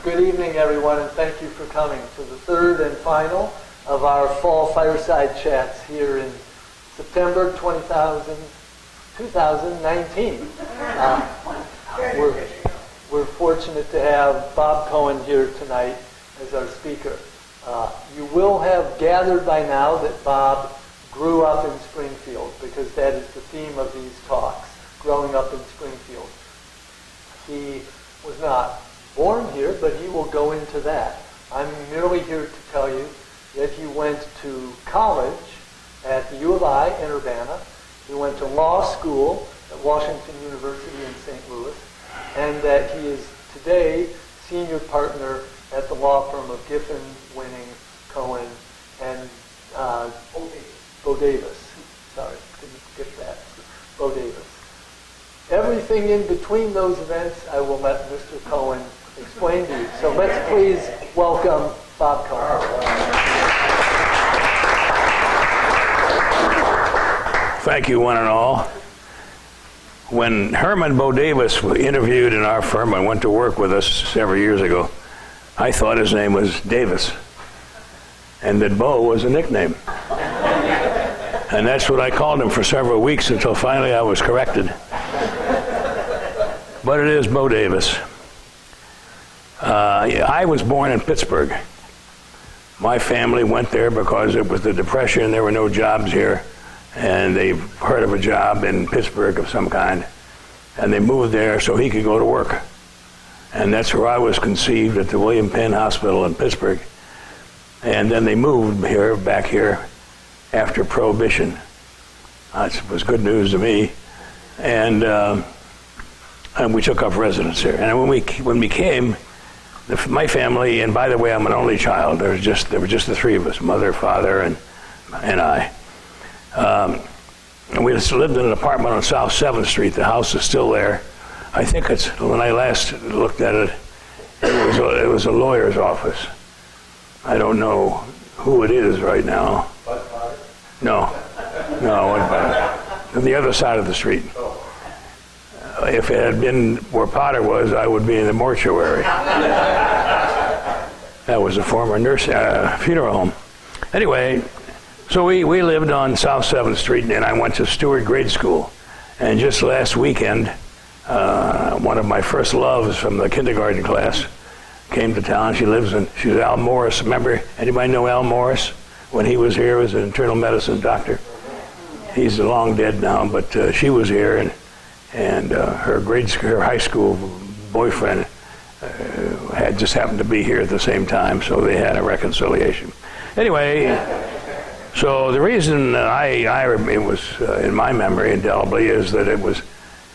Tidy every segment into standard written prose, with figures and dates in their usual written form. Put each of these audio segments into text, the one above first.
Good evening, everyone, and thank you for coming to the third and final of our fall fireside chats here in September 2019. We're fortunate to have Bob Cohen here tonight as our speaker. You will have gathered by now that Bob grew up in Springfield, because that is the theme of these talks, growing up in Springfield. He was not born here, but he will go into that. I'm merely here to tell you that he went to college at the U of I in Urbana. He went to law school at Washington University in St. Louis, and that he is today senior partner at the law firm of Giffen, Winning, Cohen, and Bo Davis. Sorry, didn't get that. Bo Davis. Everything in between those events, I will let Mr. Cohen explain to you. So let's please welcome Bob Cohen. Thank you, one and all. When Herman Bo Davis was interviewed in our firm and went to work with us several years ago, I thought his name was Davis, and that Bo was a nickname. And that's what I called him for several weeks until finally I was corrected. But it is Bo Davis. I was born in Pittsburgh. My family went there because it was the Depression, there were no jobs here, and they heard of a job in Pittsburgh of some kind, and they moved there so he could go to work. And that's where I was conceived, at the William Penn Hospital in Pittsburgh. And then they moved back here after Prohibition. That was good news to me. And we took up residence here. And when we came, my family, and by the way, I'm an only child. There were just the three of us, mother, father, and I. And we lived in an apartment on South 7th Street. The house is still there. I think when I last looked at it, it was a lawyer's office. I don't know who it is right now. No, on the other side of the street. If it had been where Potter was, I would be in the mortuary. That was a former funeral home. Anyway, so we lived on South 7th Street, and I went to Stewart Grade School. And just last weekend, one of my first loves from the kindergarten class came to town. She's Al Morris. Remember, anybody know Al Morris? When he was here, he was an internal medicine doctor. He's long dead now, but she was here, and her high school boyfriend had just happened to be here at the same time, so they had a reconciliation. Anyway, so the reason it was in my memory indelibly is that it was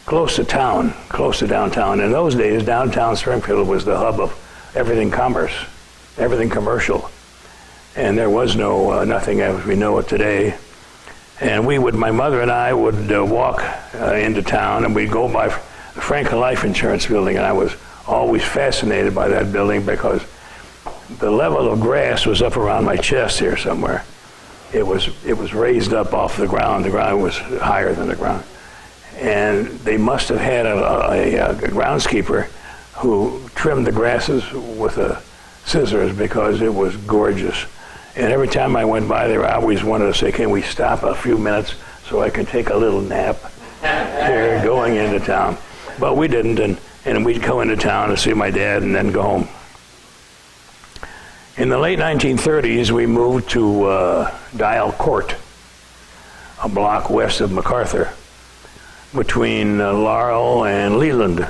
close to downtown. In those days, downtown Springfield was the hub of everything commerce, everything commercial. And there was nothing as we know it today. And my mother and I would walk into town, and we'd go by the Franklin Life Insurance building, and I was always fascinated by that building because the level of grass was up around my chest here somewhere. It was raised up off the ground. The ground was higher than the ground. And they must have had a groundskeeper who trimmed the grasses with scissors because it was gorgeous. And every time I went by there, I always wanted to say, can we stop a few minutes so I can take a little nap here going into town? But we didn't, and we'd go into town to see my dad and then go home. In the late 1930s, we moved to Dial Court, a block west of MacArthur, between Laurel and Leland.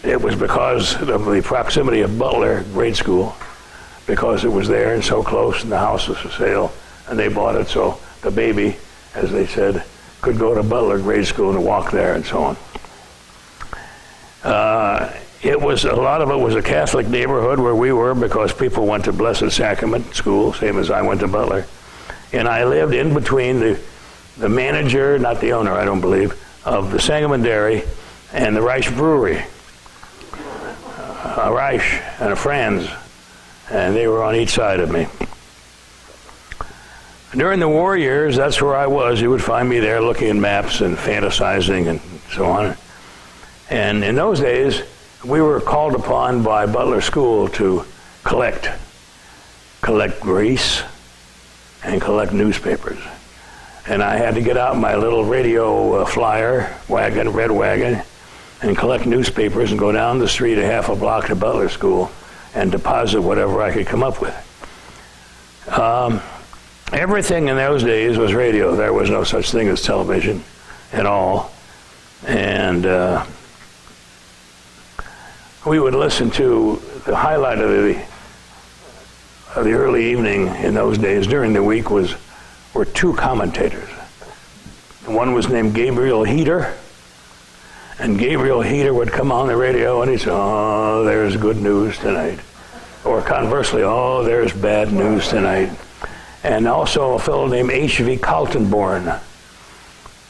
It was because of the proximity of Butler Grade School, because it was there and so close, and the house was for sale, and they bought it so the baby, as they said, could go to Butler Grade School and walk there and so on. A lot of it was a Catholic neighborhood where we were because people went to Blessed Sacrament School, same as I went to Butler. And I lived in between the manager, not the owner, I don't believe, of the Sangamon Dairy and the Reich Brewery. A Reich and a Franz, and they were on each side of me. During the war years, that's where I was. You would find me there looking at maps and fantasizing and so on. And in those days, we were called upon by Butler School to collect grease and collect newspapers. And I had to get out my little radio flyer wagon, red wagon, and collect newspapers and go down the street a half a block to Butler School and deposit whatever I could come up with. Everything in those days was radio. There was no such thing as television at all. And we would listen to the highlight of the early evening in those days during the week were two commentators. One was named Gabriel Heater, and Gabriel Heater would come on the radio and he'd say, "Oh, there's good news tonight." Or conversely, "Oh, there's bad news tonight." And also a fellow named H.V. Kaltenborn,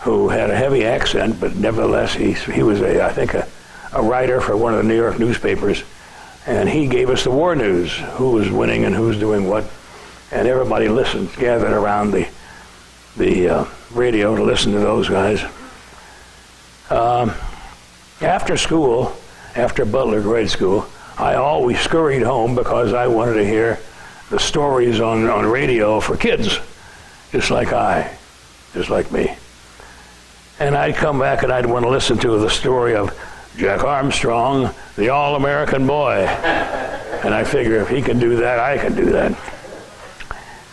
who had a heavy accent, but nevertheless he was I think a writer for one of the New York newspapers, and he gave us the war news, who was winning and who's doing what, and everybody listened, gathered around the radio to listen to those guys. After school, after Butler grade school, I always scurried home because I wanted to hear the stories on radio for kids, just like me. And I'd come back and I'd want to listen to the story of Jack Armstrong, the all-American boy. And I figure if he can do that, I can do that.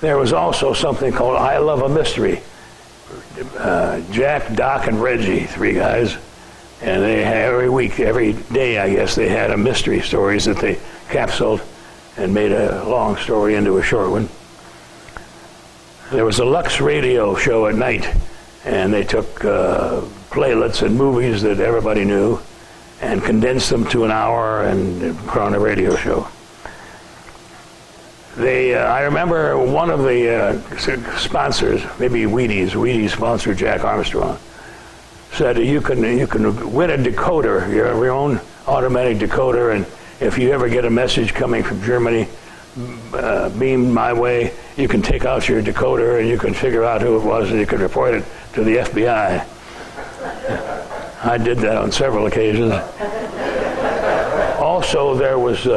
There was also something called I Love a Mystery. Jack, Doc, and Reggie, three guys. And they had every day, I guess, they had a mystery stories that they capsuled and made a long story into a short one. There was a Lux radio show at night, and they took playlets and movies that everybody knew and condensed them to an hour and put on a radio show. I remember one of the sponsors, maybe Wheaties sponsored Jack Armstrong, said you can win a decoder, your own automatic decoder, and if you ever get a message coming from Germany beamed my way, you can take out your decoder and you can figure out who it was and you can report it to the FBI. I did that on several occasions. Also, there was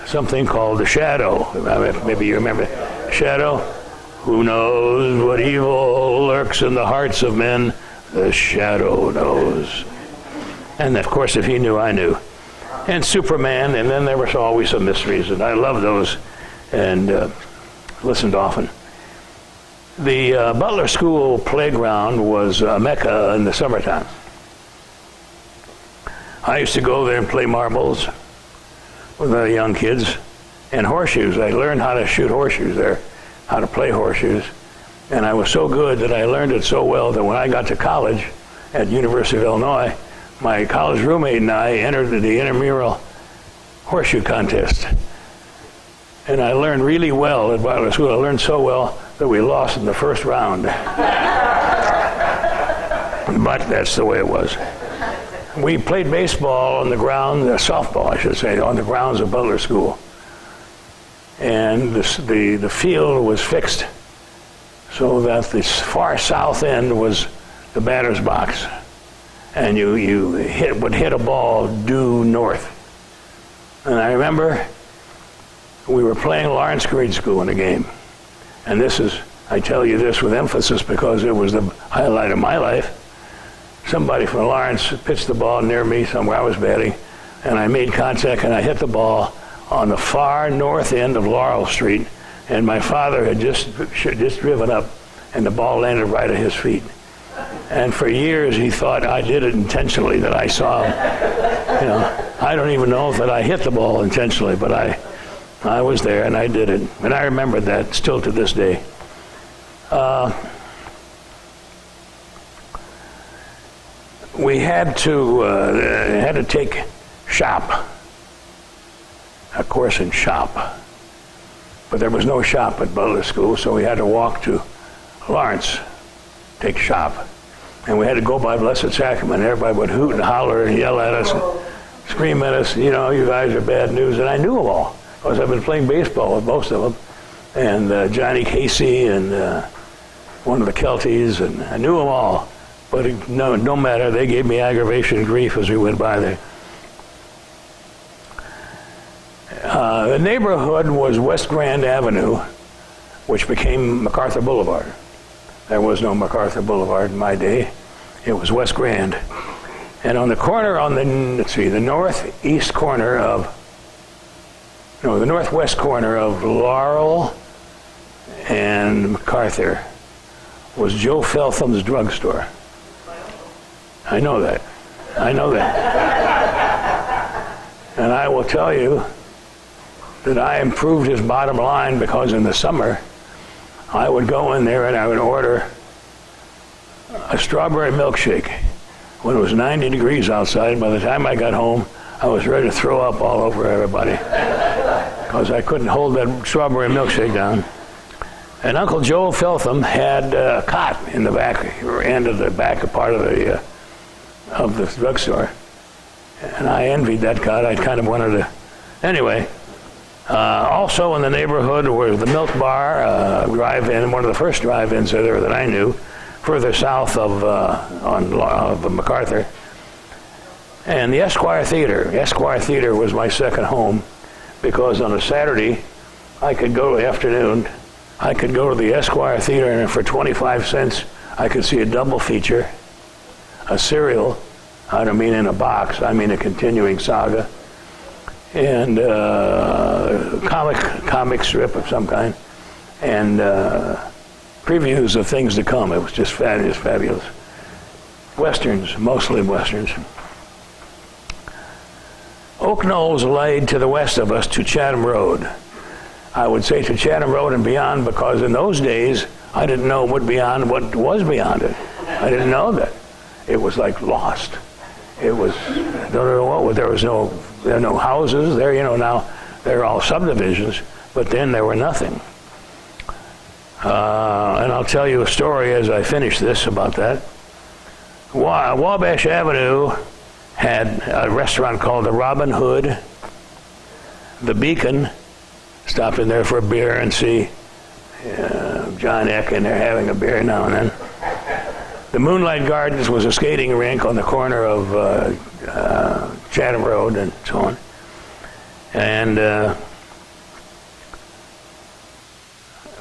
something called the Shadow. Maybe you remember Shadow. Who knows what evil lurks in the hearts of men? The Shadow knows. And of course, if he knew, I knew. And Superman, and then there was always some mysteries, and I loved those and listened often. The Butler School playground was a mecca in the summertime. I used to go there and play marbles with the young kids, and horseshoes. I learned how to shoot horseshoes there, how to play horseshoes, and I was so good that I learned it so well that when I got to college at University of Illinois, my college roommate and I entered the intramural horseshoe contest. And I learned really well at Butler School. I learned so well that we lost in the first round. But that's the way it was. We played baseball on the ground, softball I should say, on the grounds of Butler School. And the field was fixed so that the far south end was the batter's box. And you would hit a ball due north. And I remember we were playing Lawrence Grade School in a game. And I tell you this with emphasis because it was the highlight of my life. Somebody from Lawrence pitched the ball near me somewhere I was batting, and I made contact and I hit the ball on the far north end of Laurel Street, and my father had just driven up, and the ball landed right at his feet. And for years he thought I did it intentionally, that I saw him. I don't even know that I hit the ball intentionally, but I was there and I did it. And I remember that still to this day. We had to take shop, a course in shop. But there was no shop at Butler School, so we had to walk to Lawrence, take shop. And we had to go by Blessed Sacrament. Everybody would hoot and holler and yell at us and scream at us, you guys are bad news. And I knew them all, because I've been playing baseball with most of them. And Johnny Casey and one of the Kelties, and I knew them all. But no matter, they gave me aggravation and grief as we went by there. The neighborhood was West Grand Avenue, which became MacArthur Boulevard. There was no MacArthur Boulevard in my day. It was West Grand. And on the corner, the northwest corner of Laurel and MacArthur was Joe Feltham's drugstore. I know that. And I will tell you that I improved his bottom line because in the summer, I would go in there and I would order a strawberry milkshake. When it was 90 degrees outside, by the time I got home, I was ready to throw up all over everybody because I couldn't hold that strawberry milkshake down. And Uncle Joe Feltham had a cot in the back end of the back part of the drugstore. And I envied that cot. I kind of wanted to. Anyway, also in the neighborhood was the Milk Bar drive-in, one of the first drive-ins there that I knew, further south of MacArthur. And the Esquire Theater. Esquire Theater was my second home because on a Saturday, I could go to the Esquire Theater, and for 25 cents, I could see a double feature, a serial, I don't mean in a box, I mean a continuing saga, and comic strip of some kind, and previews of things to come. It was just fabulous. Westerns, mostly Westerns. Oak Knolls laid to the west of us to Chatham Road. I would say to Chatham Road and beyond because in those days, I didn't know what was beyond it. I didn't know that. It was like lost. It was, I don't know what, there were no houses there, now they're all subdivisions, but then there were nothing. And I'll tell you a story as I finish this about that. Wabash Avenue had a restaurant called the Robin Hood, the Beacon. Stop in there for a beer and see John Eck in there having a beer now and then. The Moonlight Gardens was a skating rink on the corner of Chatham Road and so on. And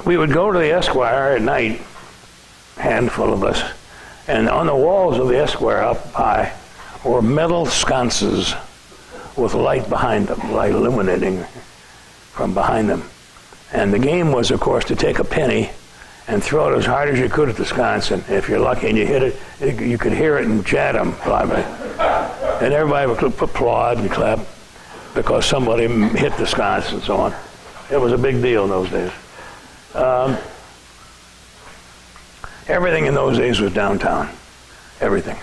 we would go to the Esquire at night, handful of us, and on the walls of the Esquire up high were metal sconces with light behind them, light illuminating from behind them. And the game was, of course, to take a penny and throw it as hard as you could at the sconce, and if you're lucky and you hit it, you could hear it in Chatham. And everybody would applaud and clap because somebody hit the sconce and so on. It was a big deal in those days. Everything in those days was downtown. Everything.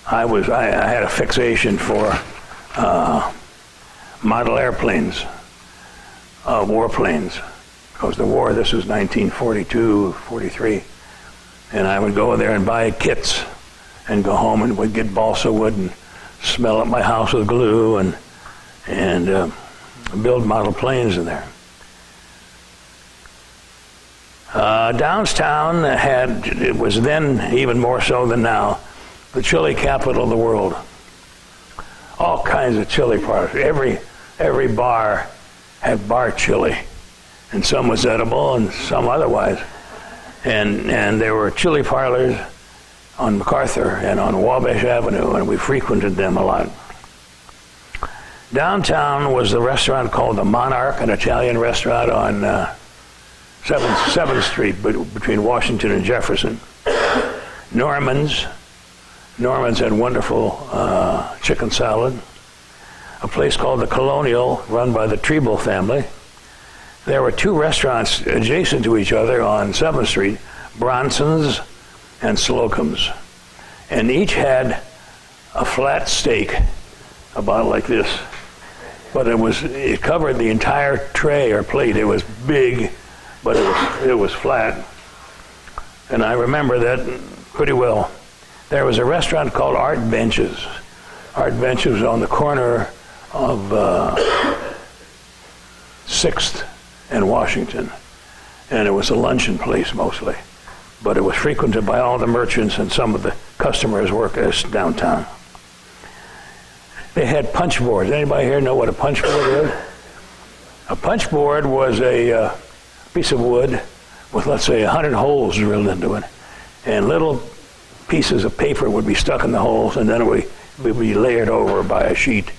I had a fixation for model airplanes, warplanes. Because the war, this was 1942, 43, and I would go there and buy kits and go home and would get balsa wood and smell up my house with glue and build model planes in there. Downtown it was then even more so than now, the chili capital of the world. All kinds of chili parlors. Every bar had bar chili. And some was edible and some otherwise. And there were chili parlors on MacArthur and on Wabash Avenue, and we frequented them a lot. Downtown was the restaurant called the Monarch, an Italian restaurant on 7th Street between Washington and Jefferson. Norman's had wonderful chicken salad. A place called the Colonial, run by the Treble family. There were two restaurants adjacent to each other on 7th Street, Bronson's and Slocum's. And each had a flat steak, about like this. But it covered the entire tray or plate. It was big, but it was flat. And I remember that pretty well. There was a restaurant called Art Benches. Art Benches was on the corner of 6th and Washington, and it was a luncheon place mostly. but it was frequented by all the merchants, and some of the customers worked as downtown. They had punch boards. Anybody here know what a punch board is? A punch board was a piece of wood with, let's say, 100 holes drilled into it, and little pieces of paper would be stuck in the holes, and then it would be layered over by a sheet,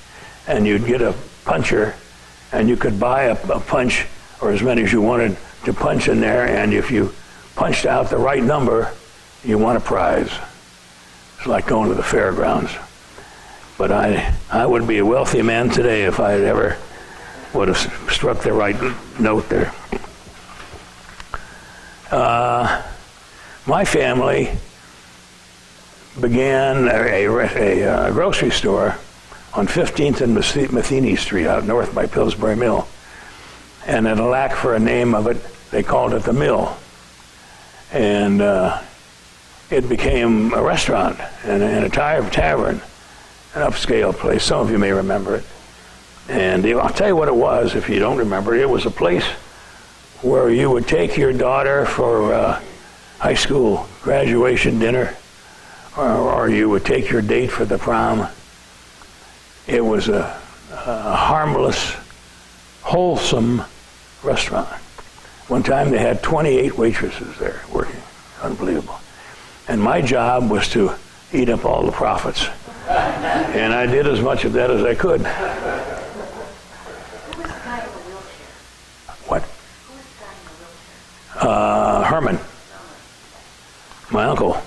and you'd get a puncher, and you could buy a punch, or as many as you wanted to punch in there, and if you punched out the right number, you won a prize. It's like going to the fairgrounds. But I would be a wealthy man today if I had ever would have struck the right note there. My family began a grocery store on 15th and Matheny Street out north by Pillsbury Mill. And in a lack for a name of it, they called it the Mill. And it became a restaurant and a tavern, an upscale place. Some of you may remember it. And I'll tell you what it was if you don't remember. It was a place where you would take your daughter for high school graduation dinner, or you would take your date for the prom. It was a harmless, wholesome restaurant. One time they had 28 waitresses there working. Unbelievable. And my job was to eat up all the profits. And I did as much of that as I could. Who was the guy in the wheelchair? What? Who was the guy in the wheelchair? Herman. My uncle.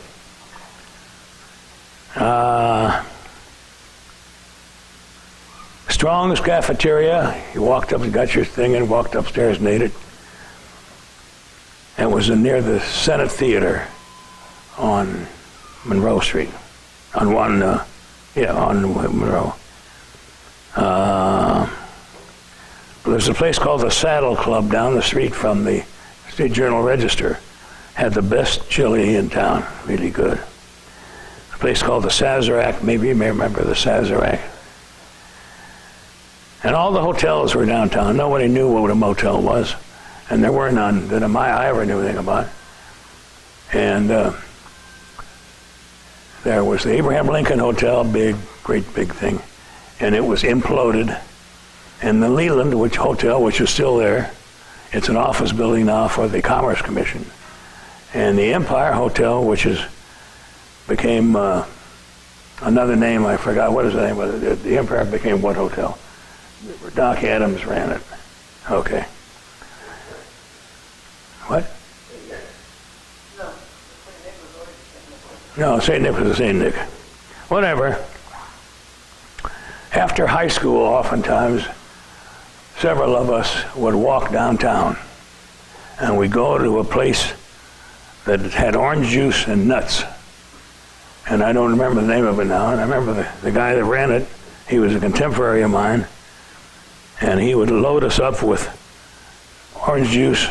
Strong's Cafeteria. You walked up and got your thing and walked upstairs and ate it. It was near the Senate Theater on Monroe Street. On Monroe. There's a place called the Saddle Club down the street from the State Journal Register. Had the best chili in town, really good. A place called the Sazerac, maybe you may remember the Sazerac. And all the hotels were downtown. Nobody knew what a motel was, and there were none that I ever knew anything about. And there was the Abraham Lincoln Hotel, great big thing, and it was imploded. And the Leland Hotel, which is still there, it's an office building now for the Commerce Commission. And the Empire Hotel, which became another name, I forgot, what is the name of it? The Empire became what hotel? Doc Adams ran it. Okay. What? No, St. Nick was the St. Nick. Whatever. After high school, oftentimes, several of us would walk downtown, and we'd go to a place that had orange juice and nuts. And I don't remember the name of it now, and I remember the guy that ran it. He was a contemporary of mine, and he would load us up with orange juice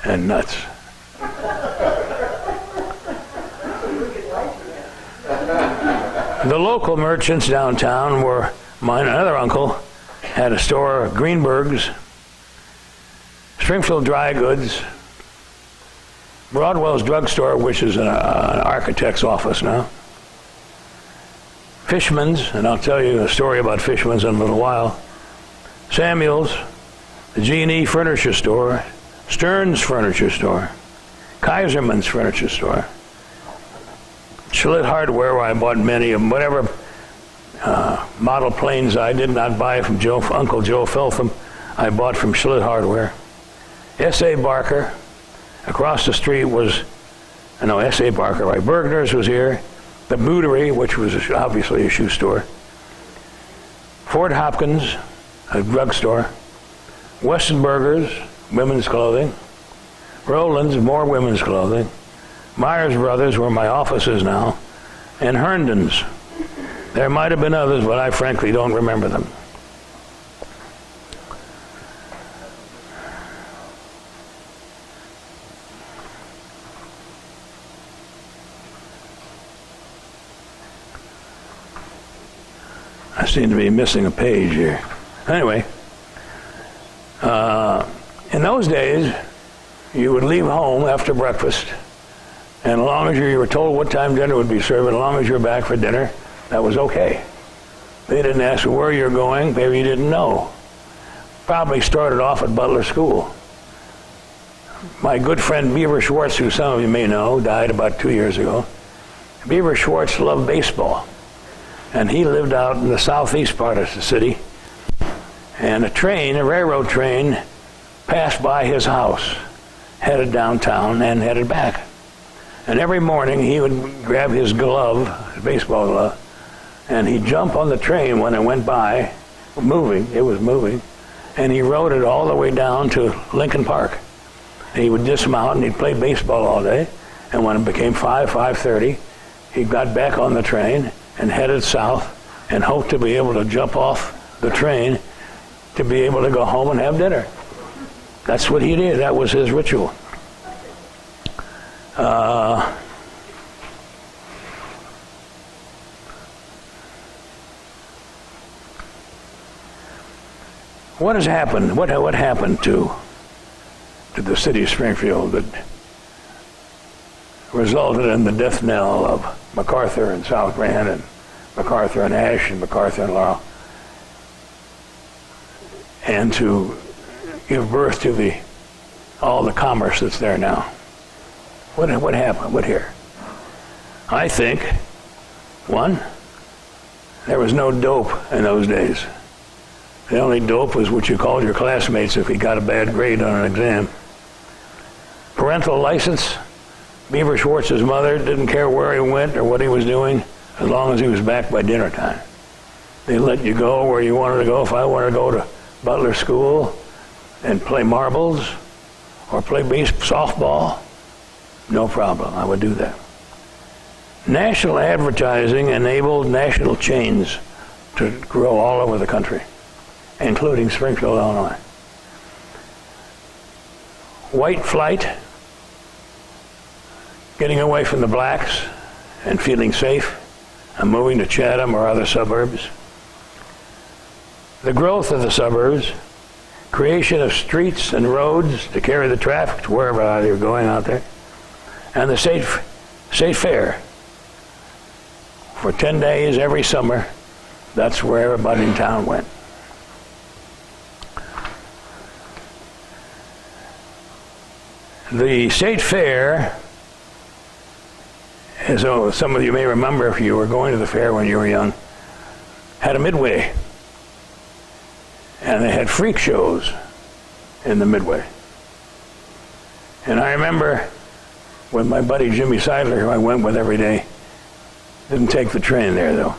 and nuts. The local merchants downtown were mine. Another uncle had a store, Greenberg's, Springfield Dry Goods, Broadwell's Drugstore, which is an architect's office now, Fishman's, and I'll tell you a story about Fishman's in a little while, Samuel's, the G&E Furniture Store, Stern's Furniture Store, Kaiserman's Furniture Store, Schlitt Hardware, where I bought many of them, whatever model planes I did not buy from Uncle Joe Feltham, I bought from Schlitt Hardware. S.A. Barker, across the street was, S.A. Barker, right? Bergner's was here, the Bouderie, which was obviously a shoe store, Fort Hopkins, a drugstore, Westenberger's, women's clothing, Roland's, more women's clothing, Myers Brothers, where my office is now, and Herndon's. There might have been others, but I frankly don't remember them. I seem to be missing a page here. Anyway, in those days, you would leave home after breakfast, And as long as you were told what time dinner would be served, as long as you were back for dinner, that was okay. They didn't ask where you're going, maybe you didn't know. Probably started off at Butler School. My good friend Beaver Schwartz, who some of you may know, died about 2 years ago. Beaver Schwartz loved baseball. And he lived out in the southeast part of the city. And a railroad train, passed by his house, headed downtown and headed back. And every morning he would grab his glove, his baseball glove, and he'd jump on the train when it went by, it was moving, and he rode it all the way down to Lincoln Park. He would dismount and he'd play baseball all day, and when it became 5:30, he got back on the train and headed south and hoped to be able to jump off the train to be able to go home and have dinner. That's what he did. That was his ritual. What has happened? What happened to the city of Springfield that resulted in the death knell of MacArthur and South Grand and MacArthur and Ash and MacArthur and Laurel, and to give birth to all the commerce that's there now? What happened? What here? I think, one, there was no dope in those days. The only dope was what you called your classmates if he got a bad grade on an exam. Parental license. Beaver Schwartz's mother didn't care where he went or what he was doing as long as he was back by dinner time. They let you go where you wanted to go. If I wanted to go to Butler School and play marbles or play softball, no problem, I would do that. National advertising enabled national chains to grow all over the country, including Springfield, Illinois. White flight, getting away from the blacks and feeling safe and moving to Chatham or other suburbs. The growth of the suburbs, creation of streets and roads to carry the traffic to wherever they were going out there, and the state fair. For 10 days every summer, that's where everybody in town went. The state fair, as some of you may remember if you were going to the fair when you were young, had a midway. And they had freak shows in the midway. And I remember with my buddy Jimmy Seidler, who I went with every day, didn't take the train there though,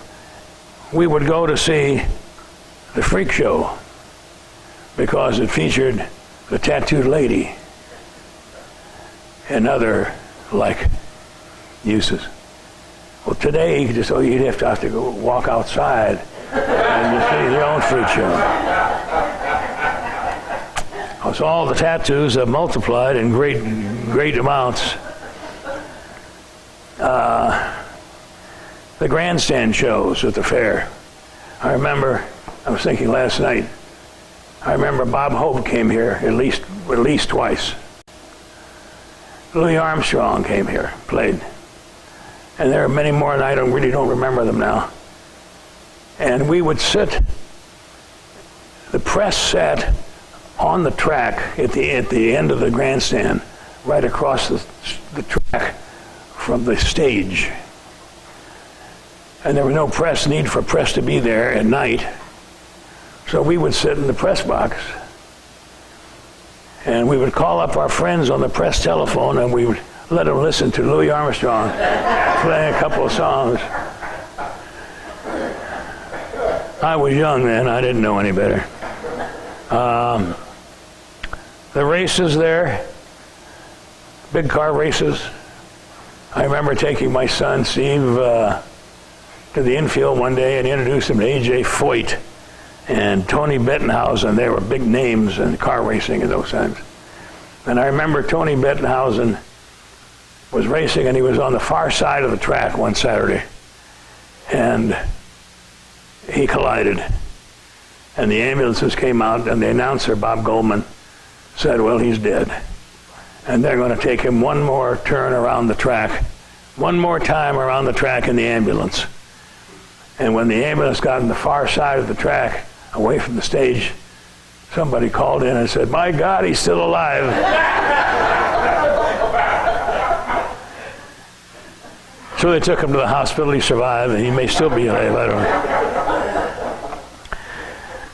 we would go to see the freak show because it featured the tattooed lady and other like uses. Well, today you'd have to go walk outside and you see your own freak show. So all the tattoos have multiplied in great amounts. The grandstand shows at the fair. I was thinking last night, I remember Bob Hope came here at least twice. Louis Armstrong came here, played. And there are many more, and I really don't remember them now. And we would sit, the press sat on the track at the end of the grandstand, right across the track from the stage. And there was no need for press to be there at night. So we would sit in the press box and we would call up our friends on the press telephone and we would let them listen to Louis Armstrong playing a couple of songs. I was young then, I didn't know any better. The races there, big car races. I remember taking my son Steve to the infield one day and introduced him to A.J. Foyt and Tony Bettenhausen. They were big names in car racing at those times. And I remember Tony Bettenhausen was racing and he was on the far side of the track one Saturday. And he collided. And the ambulances came out and the announcer, Bob Goldman, said, well, he's dead. and they're going to take him one more turn around the track, one more time around the track in the ambulance. And when the ambulance got on the far side of the track, away from the stage, somebody called in and said, "My God, he's still alive." So they took him to the hospital. He survived, and he may still be alive. I don't know.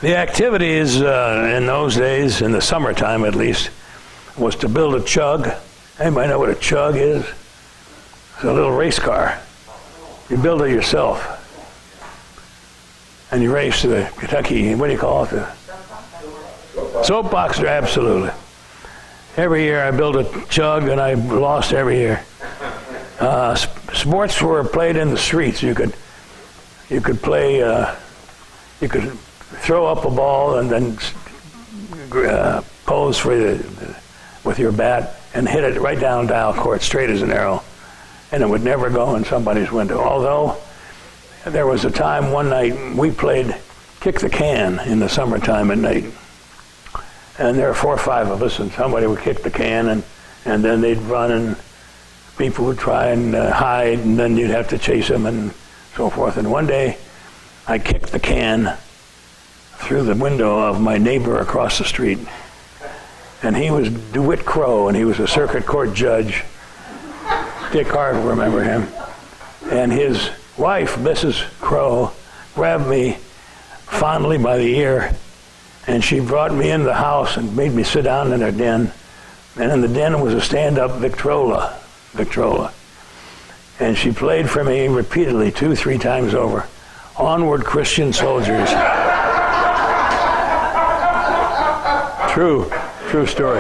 The activities in those days, in the summertime at least, was to build a chug. Anybody know what a chug is? It's a little race car. You build it yourself. And you race to the Kentucky, what do you call it? The soapbox, absolutely. Every year I built a chug, and I lost every year. Sports were played in the streets. You could play, you could throw up a ball and then pose for with your bat and hit it right down dial court, straight as an arrow, and it would never go in somebody's window. Although there was a time one night we played kick the can in the summertime at night, and there were 4 or 5 of us, and somebody would kick the can, and then they'd run, and people would try and hide, and then you'd have to chase them and so forth. And one day I kicked the can through the window of my neighbor across the street, and he was DeWitt Crowe, and he was a circuit court judge. Dick Hart will remember him. And his wife, Mrs. Crowe, grabbed me fondly by the ear, and she brought me into the house and made me sit down in her den. And in the den was a stand-up Victrola. And she played for me repeatedly 2-3 times over, "Onward, Christian Soldiers." True story.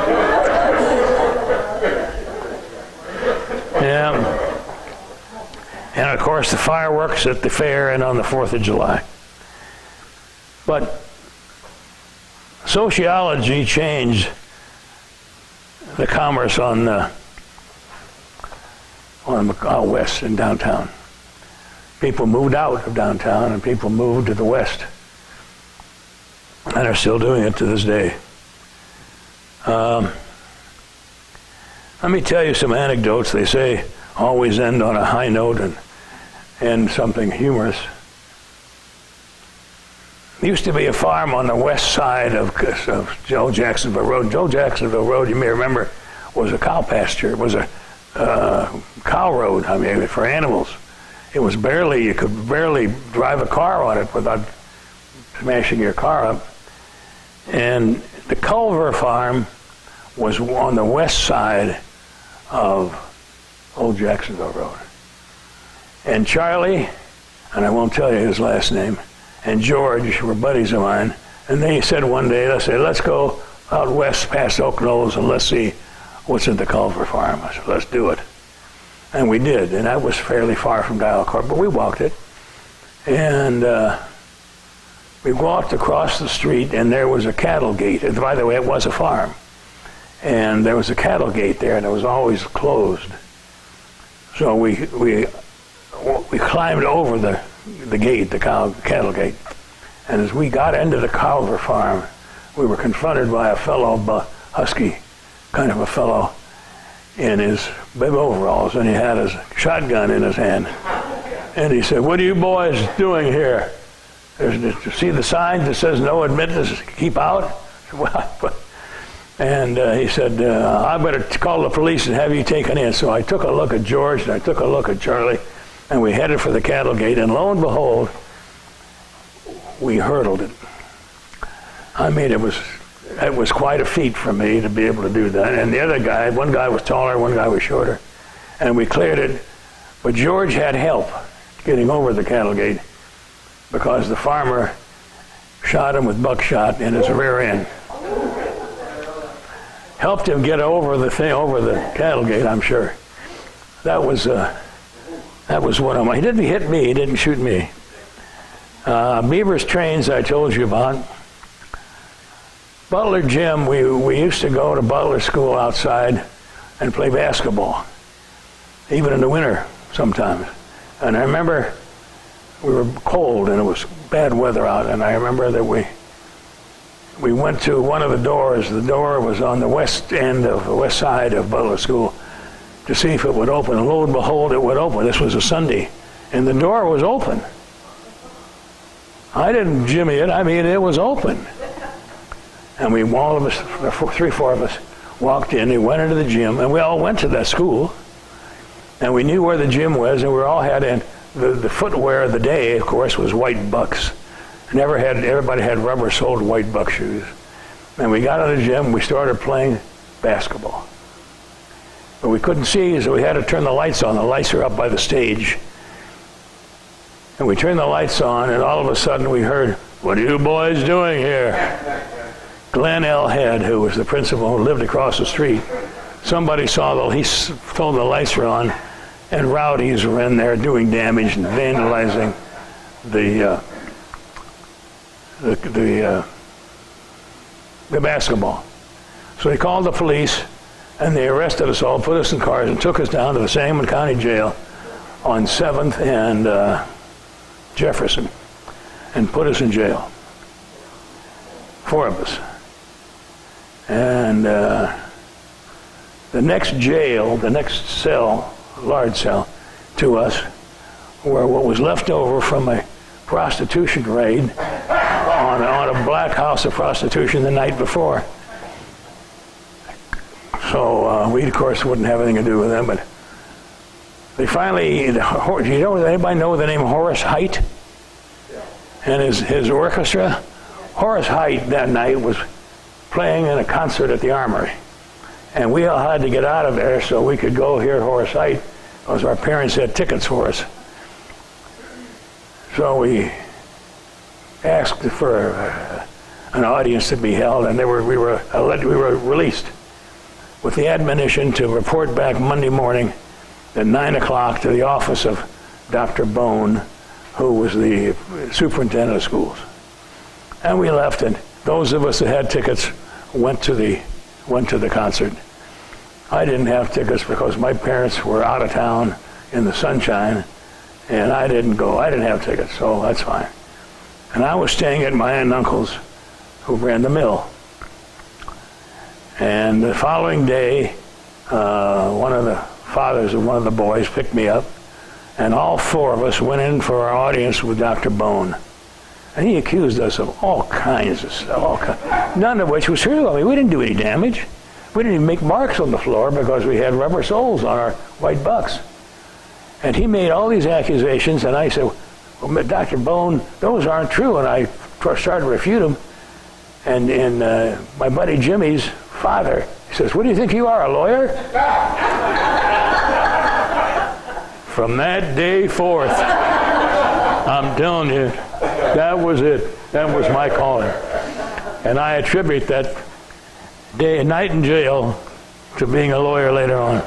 Yeah. And of course the fireworks at the fair and on the 4th of July. But sociology changed the commerce on out west in downtown. People moved out of downtown and people moved to the west, and are still doing it to this day. Let me tell you some anecdotes. They say always end on a high note and end something humorous. There used to be a farm on the west side of Joe Jacksonville Road. Joe Jacksonville Road, you may remember, was a cow pasture. It was a cow road, I mean, for animals. It was you could barely drive a car on it without smashing your car up. And the Culver farm was on the west side of Old Jacksonville Road. And Charlie, and I won't tell you his last name, and George were buddies of mine, and they said one day, let's go out west past Oak Knolls and let's see what's at the Culver farm. I said, let's do it. And we did, and that was fairly far from Dial Court, but we walked it. And we walked across the street, and there was a cattle gate. And by the way, it was a farm. And there was a cattle gate there, and it was always closed. So we climbed over the gate, the cattle gate. And as we got into the Culver farm, we were confronted by a fellow, husky kind of a fellow, in his bib overalls, and he had his shotgun in his hand. And he said, "What are you boys doing here? See the sign that says no admittance, keep out?" And he said, "I better call the police and have you taken in." So I took a look at George and I took a look at Charlie, and we headed for the cattle gate, and lo and behold, we hurdled it. I mean, it was quite a feat for me to be able to do that. And the other guy, one guy was taller, one guy was shorter, and we cleared it. But George had help getting over the cattle gate because the farmer shot him with buckshot in his rear end. Helped him get over the cattle gate, I'm sure. That was one of my. He didn't hit me. He didn't shoot me. Beaver's trains I told you about. Butler Gym, we used to go to Butler School outside and play basketball, even in the winter sometimes. And I remember we were cold and it was bad weather out, and I remember that we we went to one of the doors. The door was on the west side of Butler School to see if it would open. And lo and behold, it would open. This was a Sunday. And the door was open. I didn't jimmy it. I mean, it was open. And we, all of us, 3-4 of us, walked in. We went into the gym, and we all went to that school. And we knew where the gym was, and we all had in the footwear of the day, of course, was white bucks. Everybody had rubber-soled white buck shoes. And we got out of the gym, we started playing basketball. But we couldn't see, so we had to turn the lights on. The lights are up by the stage. And we turned the lights on, and all of a sudden we heard, "What are you boys doing here?" Glenn L. Head, who was the principal, who lived across the street, somebody saw he told the lights were on, and rowdies were in there doing damage and vandalizing the basketball. So he called the police, and they arrested us all, put us in cars, and took us down to the Sangamon County Jail on 7th and Jefferson, and put us in jail. 4 of us. And the next jail, the next cell, large cell, to us, were what was left over from a prostitution raid on a black house of prostitution the night before. So we, of course, wouldn't have anything to do with them, but they finally, anybody know the name Horace Height? And his orchestra? Horace Height that night was playing in a concert at the Armory. And we all had to get out of there so we could go hear Horace Height, because our parents had tickets for us. So we asked for an audience to be held, and we were released with the admonition to report back Monday morning at 9 o'clock to the office of Dr. Bone, who was the superintendent of schools. And we left, and those of us that had tickets went to the concert. I didn't have tickets because my parents were out of town in the sunshine, and I didn't go. I didn't have tickets, so that's fine. And I was staying at my aunt and uncle's, who ran the mill. And the following day, one of the fathers of one of the boys picked me up, and all 4 of us went in for our audience with Dr. Bone. And he accused us of all kinds of stuff, none of which was true. I mean, we didn't do any damage. We didn't even make marks on the floor because we had rubber soles on our white bucks. And he made all these accusations, and I said, "Well, Dr. Bone, those aren't true." And I started to refute them. And my buddy Jimmy's father, he says, "What do you think you are, a lawyer?" From that day forth, I'm telling you, that was it. That was my calling. And I attribute that night in jail to being a lawyer later on.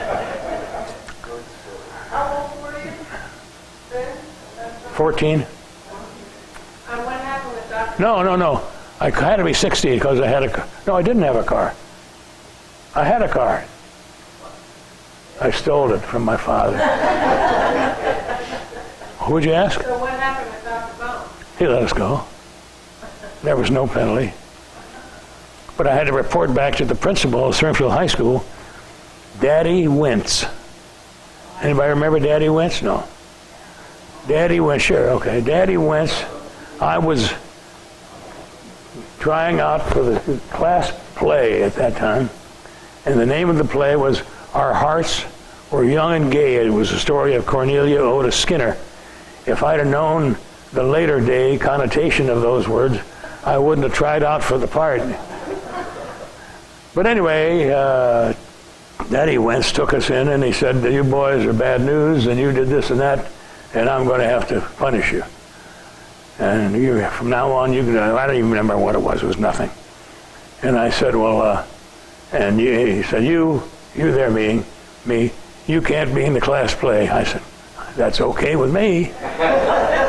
How old were you then? 14? And what happened with Dr. No. I had to be 16 because I had a car. No, I didn't have a car. I had a car. I stole it from my father. Who'd you ask? So what happened with Dr. Bone? He let us go. There was no penalty. But I had to report back to the principal of Springfield High School, Daddy Wentz. Anybody remember Daddy Wentz? No. Daddy Wentz, sure, okay. Daddy Wentz, I was trying out for the class play at that time, and the name of the play was Our Hearts Were Young and Gay. It was a story of Cornelia Otis Skinner. If I'd have known the later day connotation of those words, I wouldn't have tried out for the part. But anyway, Daddy Wentz took us in, and he said, "You boys are bad news, and you did this and that, and I'm going to have to punish you. And from now on, I don't even remember what it was. It was nothing." And I said, "Well," he said, you there being me, "you can't be in the class play." I said, "That's okay with me.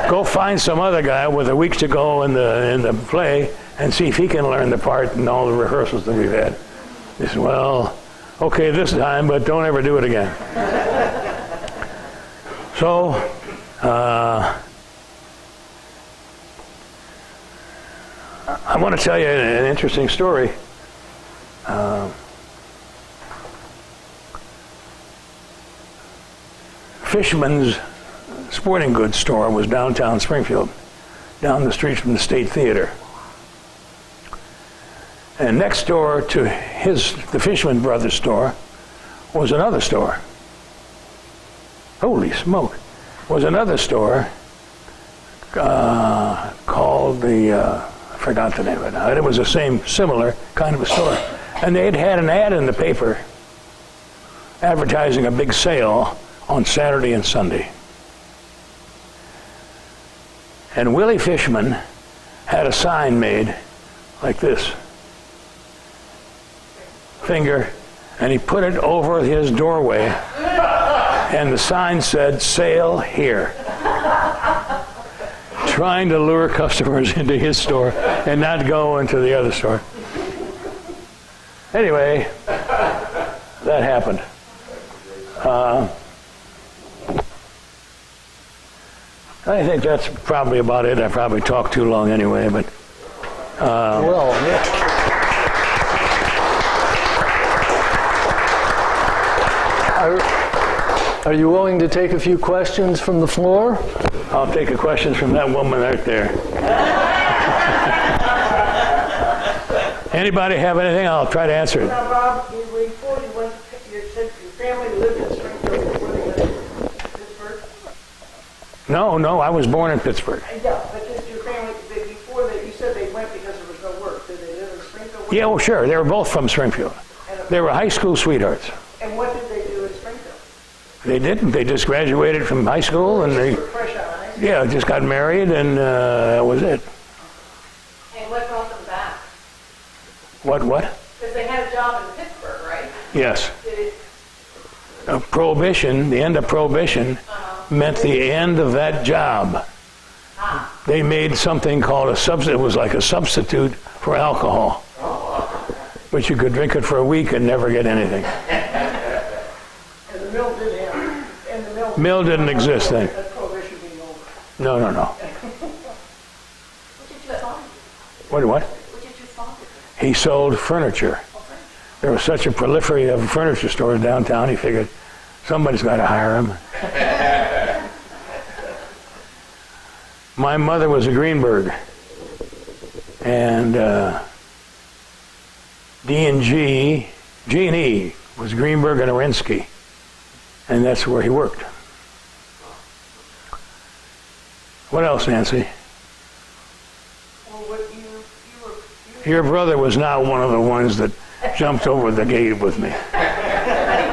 Go find some other guy with a week to go in the play and see if he can learn the part and all the rehearsals that we've had." He said, "Well, okay this time, but don't ever do it again." So, I want to tell you an interesting story. Fishman's sporting goods store was downtown Springfield, down the street from the State Theater. And next door to the Fishman Brothers store was another store. Holy smoke. Was another store called I forgot the name of it now. It was the same, similar kind of a store. And they'd had an ad in the paper advertising a big sale on Saturday and Sunday. And Willie Fishman had a sign made like this. Finger, and he put it over his doorway, and the sign said, "Sale here." Trying to lure customers into his store and not go into the other store. Anyway, that happened. I think that's probably about it. I probably talked too long anyway, but... Well, yeah. Are you willing to take a few questions from the floor? I'll take a question from that woman right there. Anybody have anything? I'll try to answer it. Now, Bob, before you went, you said your family lived in Springfield before they went to Pittsburgh? No, I was born in Pittsburgh. Yeah, but just your family, before you said they went because there was no work. Did they live in Springfield? Yeah, well, sure. They were both from Springfield. They were high school sweethearts. And what did they do in Springfield? They didn't. They just graduated from high school, and they, Fresh out of high school? yeah, just got married, and that was it. And what brought them back? What? Because they had a job in Pittsburgh, right? Yes. Did it, Prohibition, the end of Prohibition, meant the end of that job. They made something called a substitute. It was like a substitute for alcohol. But you could drink it for a week and never get anything. And the mill did have, and the mill... Mill didn't exist then. That prohibition being over. No. what did your father do? What? What did your father do? He sold furniture. There was such a proliferation of furniture stores downtown, he figured somebody's got to hire him. My mother was a Greenberg, and G&E was Greenberg and Orensky, and that's where he worked. What else, Nancy? Well, what you Your brother was not one of the ones that jumped over the gate with me.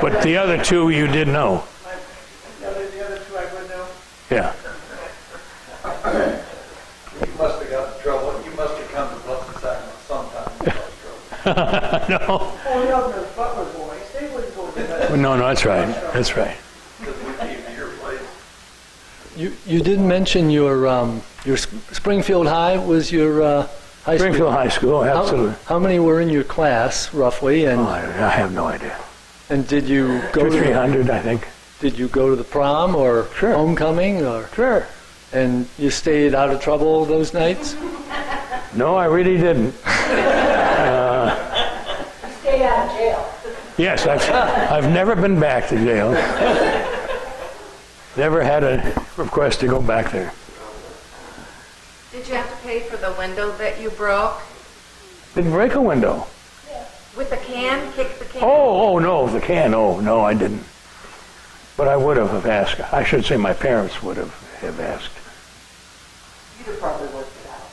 But the other two you did know. the other two I would know. Yeah. You must have got in trouble. You must have come to Blessed Sacrament sometime and got in trouble. No. Oh, no, the Butler boys, they wouldn't go to that. No, that's right. That's right. Because we came to your place. You did mention your Springfield High was your high Springfield school. High School, absolutely. How many were in your class roughly? And Oh, I have no idea. and did you go 300, I think. Did you go to the prom or Sure. homecoming or? Sure. And you stayed out of trouble those nights? No, I really didn't. Stay out of jail. Yes, I've never been back to jail. Never had a request to go back there. Did you have to pay for the window that you broke? Didn't break a window. With the can? Kick the can? Oh, no, the can. Oh, no, I didn't. But I would have asked. I should say my parents would have asked. You'd have probably worked it out.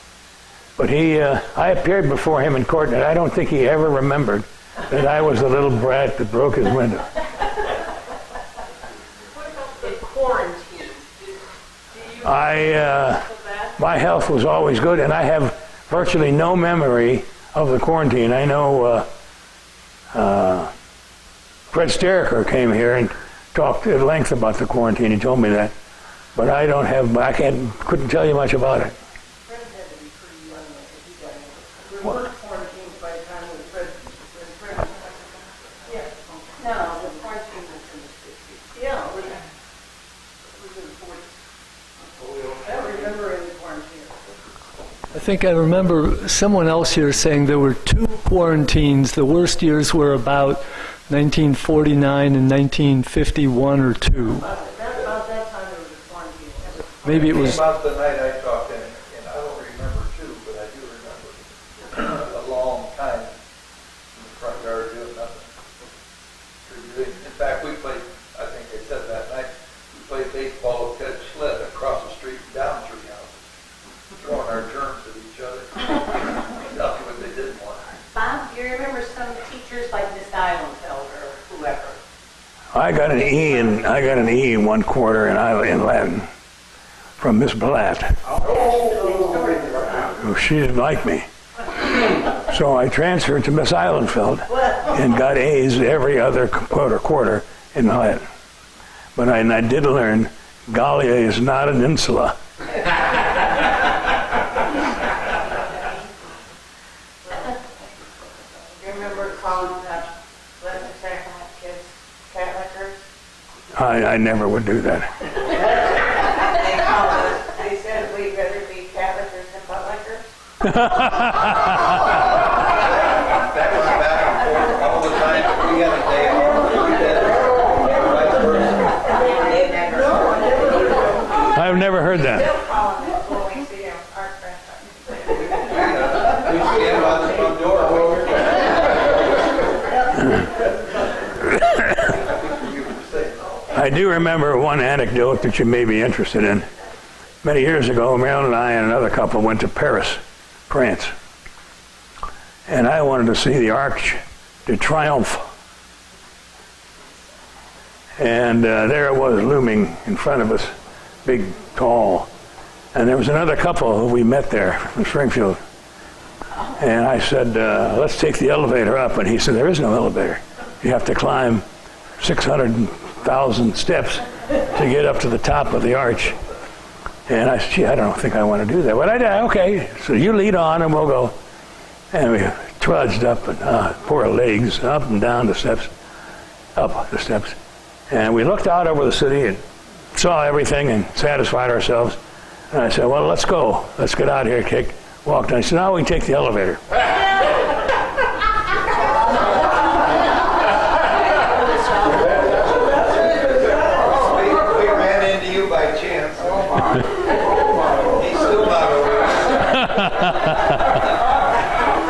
But I appeared before him in court, and I don't think he ever remembered that I was the little brat that broke his window. What about the quarantine? Do you My health was always good, and I have virtually no memory of the quarantine. I know Fred Steriker came here and talked at length about the quarantine. He told me that, but I couldn't tell you much about it. Fred had to be pretty young if he got in. We weren't quarantined by the time when Fred was. Yeah. No, the quarantine was in the 60s. Yeah, it was in the 40s. I don't remember any quarantine. I think I remember someone else here saying there were 2 quarantines. The worst years were about 1949 and 1951 or 2. About that time there was a quarantine. Maybe it was... Came out the night I talked, and I don't remember too, but I do remember a long time in the front yard doing nothing. In fact, we played, I think they said that night, we played baseball with Ted Schlett across the street and down 3 houses, throwing our germs at each other. Exactly what they didn't want. Bob, do you remember some teachers like Miss Ilenfeld or whoever? I got an E in 1 quarter in Latin from Miss Blatt. Oh, she didn't like me. So I transferred to Miss Ilenfeld and got A's every other quarter in Latin. But I did learn Gallia is not an insula. Do you remember calling the Blessed Sacrament kids cat lickers? I never would do that. They said we'd rather be cat lickers than butt lickers. That went back and forth all the time. We had a day off. We did vice versa. I've never heard that. Still calling it when we see our grandson. We stand by the front door. I do remember one anecdote that you may be interested in. Many years ago, Marilyn and I and another couple went to Paris, France. And I wanted to see the Arc de Triomphe. And there it was looming in front of us, big, tall. And there was another couple who we met there from Springfield. And I said, let's take the elevator up. And he said, there is no elevator. You have to climb 600,000 steps to get up to the top of the arch. And I said, gee, I don't think I want to do that. But I did, okay, so you lead on and we'll go. And we trudged up, and poor legs, up and down the steps, up the steps. And we looked out over the city and saw everything and satisfied ourselves. And I said, well, let's go. Let's get out of here, kick. Walked. And I said, now we can take the elevator. We ran into you by chance. He's still not over there.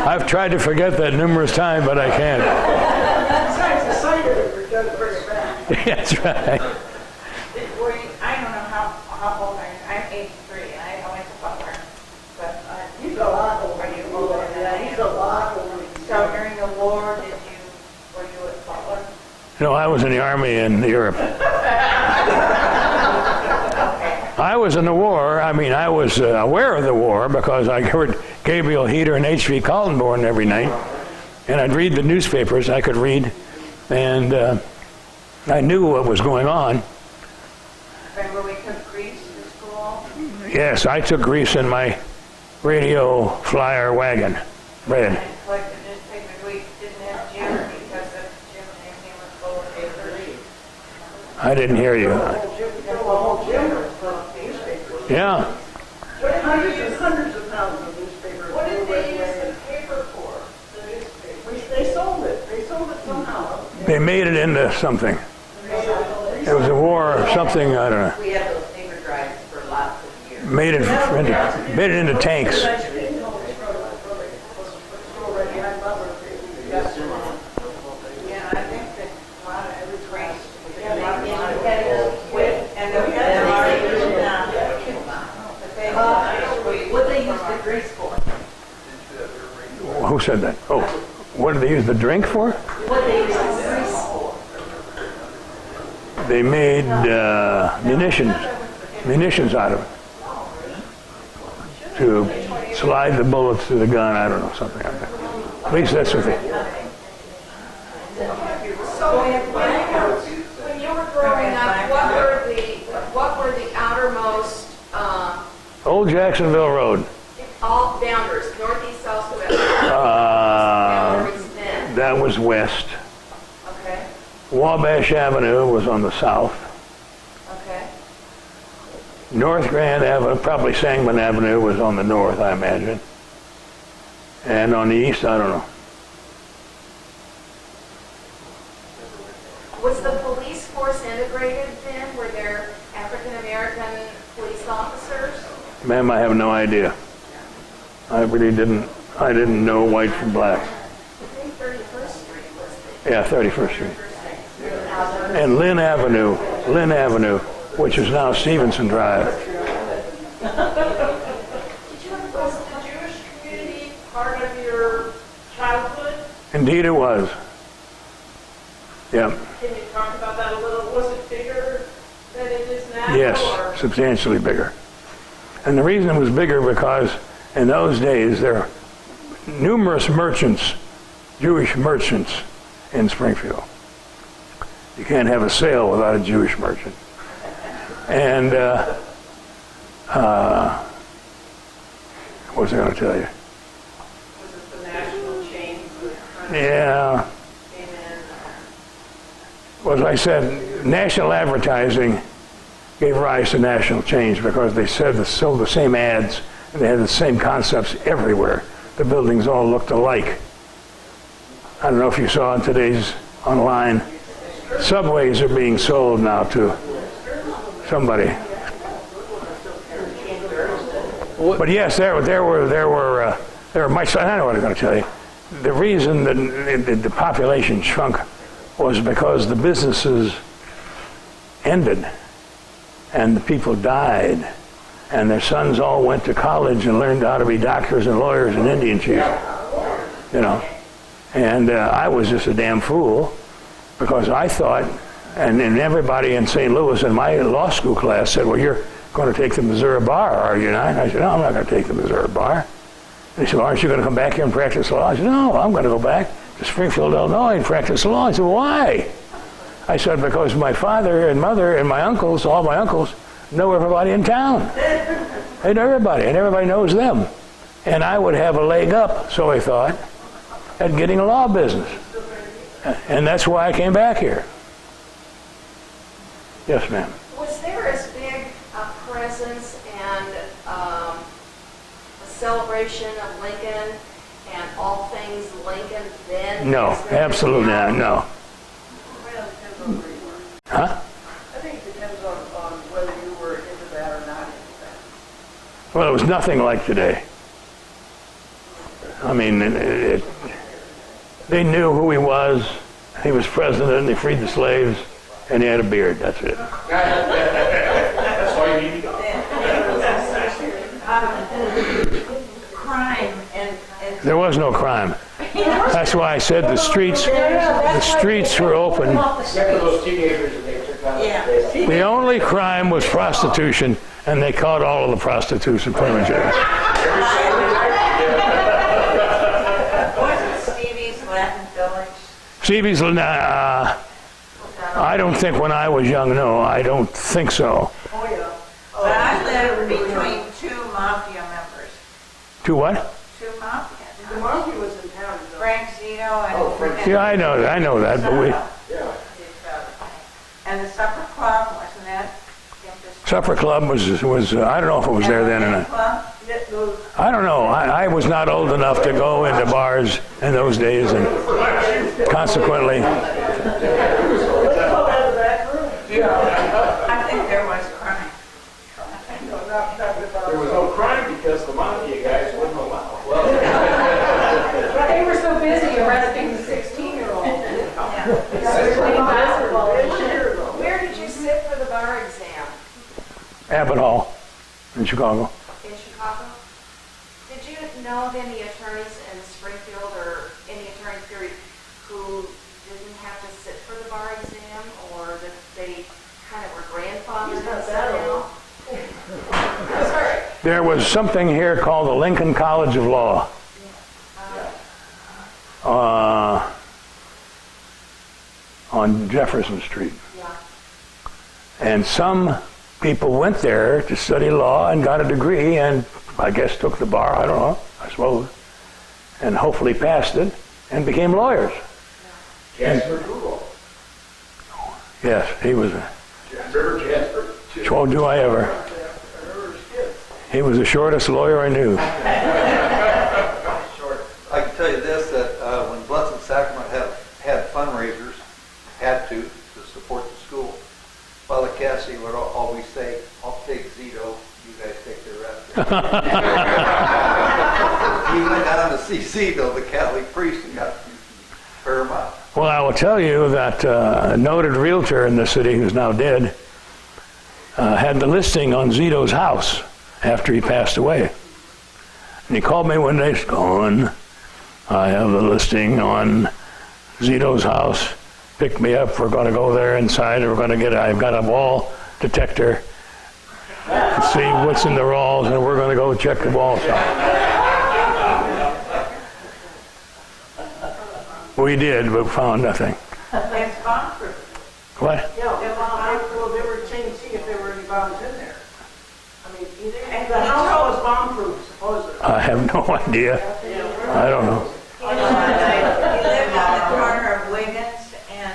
I've tried to forget that numerous times, but I can't. Besides the sight of it, we're going to bring it back. That's right. I don't know how old I am. I'm 83. I went to Butler. But he's a lot older. Are you older than I am? He's a lot older. So during the war, were you at Butler? No, I was in the Army in Europe. I was in the war. I mean, I was aware of the war because I heard Gabriel Heater and H.V. Kaltenborn every night. And I'd read the newspapers. I could read. And I knew what was going on. Remember we took Greece to school? Yes, I took Greece in my radio flyer wagon, red. And collected newspapers. We didn't have Jim because the Jim magazine was full of papers. I didn't hear you. The whole Jim was full of newspapers. Yeah. Hundreds and hundreds of pounds of newspapers. What did they use the paper for? The newspaper. They sold it. They sold it somehow. They made it into something. It was a war or something, I don't know. We had those paper drives for lots of years. Made it into tanks. Yeah, I think that a lot of it was great. What they use the grease for? Who said that? Oh, what did they use the drink for? What they use the grease for? They made munitions out of it. To slide the bullets through the gun, I don't know, something like that. At least that's what they... So when you were growing up, what were the outermost, Old Jacksonville Road. all boundaries, northeast, south, west? Boundaries then. That was west. Okay, Wabash Avenue was on the south. okay. North Grand Avenue, probably Sangamon Avenue was on the north, I imagine. And on the east, I don't know. Was the police force integrated then? Were there African-American police officers? Ma'am, I have no idea. I really didn't. I didn't know white from black. I think 31st Street was the... Yeah, 31st Street. And Lynn Avenue, which is now Stevenson Drive. Did you ever go to the Jewish community part of your childhood? Indeed it was. Yeah. Can you talk about that a little? Was it bigger than it is now? Yes, or? substantially bigger. And the reason it was bigger because in those days there were numerous merchants, Jewish merchants in Springfield. You can't have a sale without a Jewish merchant. And what was I going to tell you? Was it the national chain? Yeah. Well, as I said, national advertising gave rise to national change because they sold the same ads and they had the same concepts everywhere. The buildings all looked alike. I don't know if you saw in today's online, subways are being sold now to somebody. But yes, there were much. I don't know what I'm going to tell you. The reason that the population shrunk was because the businesses ended and the people died and their sons all went to college and learned how to be doctors and lawyers and Indian chiefs, you know. And I was just a damn fool because I thought, and everybody in St. Louis in my law school class said, well, you're going to take the Missouri bar, are you not? I said, no, I'm not going to take the Missouri bar. And he said, well, aren't you going to come back here and practice law? I said, no, I'm going to go back to Springfield, Illinois and practice law. I said, why? I said, because my father and mother and my uncles, all my uncles, know everybody in town. They know everybody, and everybody knows them. And I would have a leg up, so I thought, at getting a law business. And that's why I came back here. Yes, ma'am. Was there as big a presence and a celebration of Lincoln and all things Lincoln then? No, as there is absolutely now? not, no. Well, it depends on where you were. Huh? I think it depends on whether you were into that or not into that. Well, it was nothing like today. I mean, they knew who he was. He was president, they freed the slaves, and he had a beard. That's it. That's why you need to go. Crime and There was no crime. That's why I said the streets were open. Except for those teenagers that they took out. Yeah. The only crime was prostitution, and they caught all of the prostitutes in permanent. wasn't Stevie's Latin Village? Stevie's, I don't think when I was young, no, I don't think so. Oh, yeah. But I lived between two mafia members. To what? Two mafia. The monkey was in town. though. Frank Zito and... Frank. Yeah, I know that, but we... Yeah. And the supper club, wasn't that? Supper Club was I don't know if it was there then or not. Club? Yeah, those- I don't know. I was not old enough to go into bars in those days, and consequently, Let's go out of that room. I think there was crime. No, not There was no crime because the mafia guys wouldn't allow it. They were so busy arresting the 16-year-old. Where did you sit for the bar exam? Abbott Hall in Chicago. In Chicago? Did you know of any attorneys in Springfield or any attorney period who didn't have to sit for the bar exam or that they kind of were grandfathered He's not and that set old. out? Sorry. There was something here called the Lincoln College of Law. On Jefferson Street. Yeah. And some people went there to study law and got a degree and I guess took the bar, I don't know, I suppose, and hopefully passed it and became lawyers. Jasper Google. Yes, he was a... Remember Jasper? Oh, do I ever? He was the shortest lawyer I knew. Short. I can tell you this, that when Blessed Sacrament had fundraisers, had to support the school, Father Cassie would always say, I'll take Zito, you guys take the rest. He went down to see Zito, the Catholic priest, and got paramount. Well, I will tell you that a noted realtor in the city, who's now dead, had the listing on Zito's house after he passed away. And he called me one day, Cohen, I have the listing on Zito's house. Pick me up. We're going to go there inside. I've got a wall detector to see what's in the walls, and we're going to go check the walls out. We did, but found nothing. It's bomb-proof. What? Yeah, well, they were checking to see if there were any bombs in there. I mean, the house was bomb-proof, supposedly. I have no idea. I don't know. He lived on the corner of Wiggins and,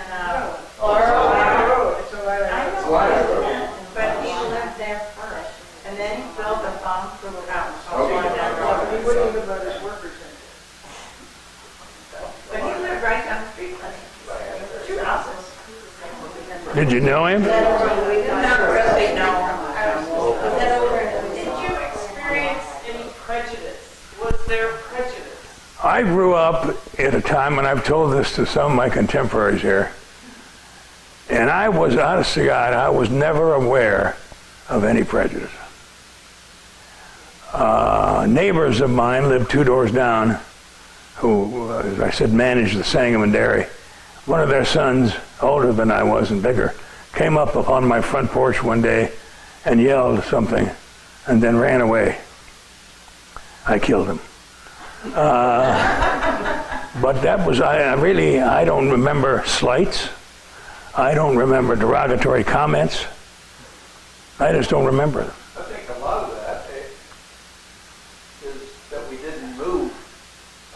but he lived there first. And then he built a bomb-proof house. He wouldn't even let his workers in. But he lived right down the street, like, 2 houses. Did you know him? Not really, no. Did you experience any prejudice? Was there prejudice? I grew up at a time, and I've told this to some of my contemporaries here, and I was, honest to God, I was never aware of any prejudice. Neighbors of mine lived 2 doors down who, as I said, managed the Sangamon Dairy. One of their sons, older than I was and bigger, came up upon my front porch one day and yelled something and then ran away. I killed him. But that was, I don't remember slights. I don't remember derogatory comments. I just don't remember them. I think a lot of that is that we didn't move.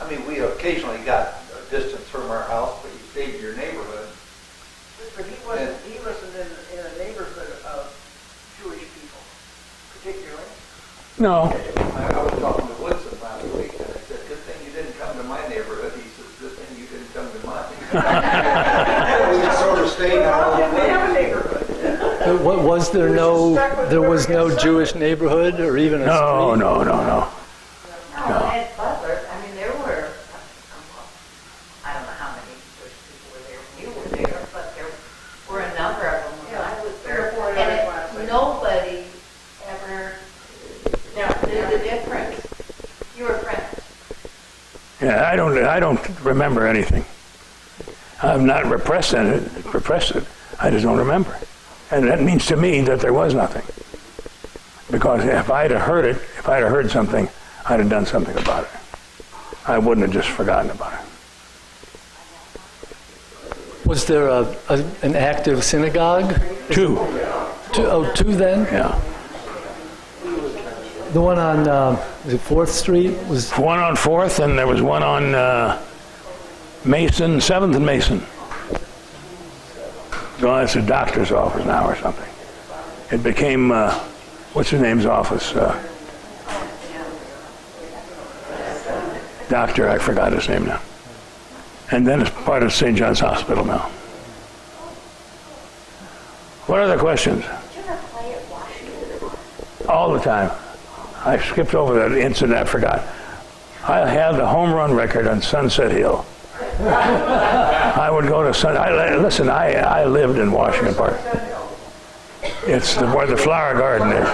I mean, we occasionally got a distance from our house, but you stayed in your neighborhood. But he wasn't in a neighborhood of Jewish people, particularly. No. I was talking to Woodson last week, and I said, good thing you didn't come to my neighborhood. He says, good thing you didn't come to mine. We sort of stayed out of the We have a neighborhood. Was there no Jewish neighborhood or even a No. No, at Butler, I mean, there were, I don't know how many Jewish people were there when you were there, but there were a number of them when I was there. And nobody ever knew the difference. You were friends. Yeah, I don't remember anything. I've not repressed it. I just don't remember. And that means to me that there was nothing. Because if I'd have heard it, if I'd have heard something, I'd have done something about it. I wouldn't have just forgotten about it. Was there an active synagogue? 2. 2 then? Yeah. The one on was it 4th Street was. One on 4th, and there was one on Mason, 7th and Mason. Well, it's a doctor's office now or something. It became, what's his name's office? Doctor, I forgot his name now. And then it's part of St. John's Hospital now. What other questions? Did you ever play at Washington? All the time. I skipped over that incident, I forgot. I had the home run record on Sunset Hill. I would go to I lived in Washington Park. It's where the flower garden is.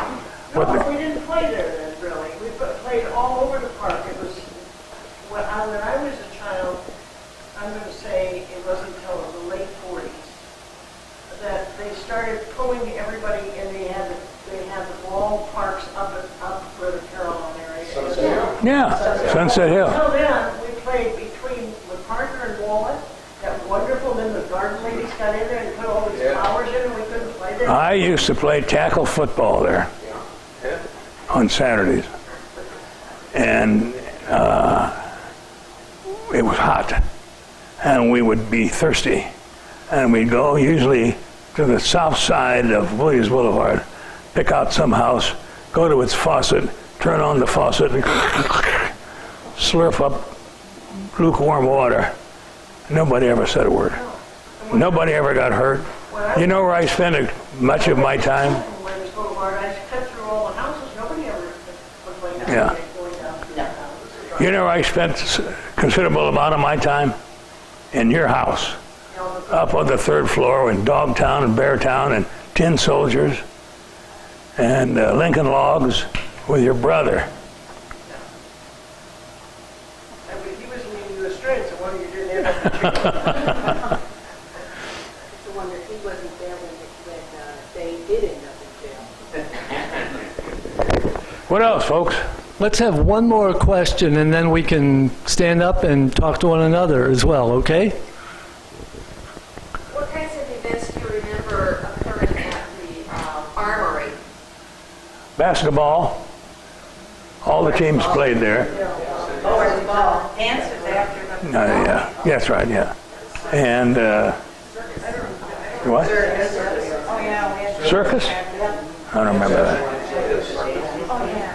No, we didn't play there then, really. We played all over the park. It was, when I was a child, I'm going to say it wasn't until the late 40s that they started pulling everybody, and they had the ballparks up where the Carolina area is. Yeah, Sunset Hill. Until then, we played between Parker and Walnut. That wonderful. Then the garden ladies got in there and put all these flowers in, and we couldn't play there. I used to play tackle football there on Saturdays. And it was hot. And we would be thirsty. And we'd go usually to the south side of Williams Boulevard, pick out some house, go to its faucet, turn on the faucet, and slurp up lukewarm water. Nobody ever said a word. Nobody ever got hurt. You know where I spent much of my time? When this boulevard, I cut through all the houses, nobody ever complained about Yeah. it going down. You know where I spent a considerable amount of my time? In your house. Up on the third floor in Dogtown and Beartown and Tin Soldiers and Lincoln Logs with your brother. I mean, he was leading you astray, so one of you didn't have It's a wonder he wasn't there when they did end up in jail. What else, folks? Let's have one more question, and then we can stand up and talk to one another as well, okay? What kinds of events do you remember occurring at the armory? Basketball. All the teams played there. Oh, the ball. Dances after the. Yeah, that's right, yeah. And, what? Oh, yeah, we had. Circus? I don't remember that. Oh, yeah.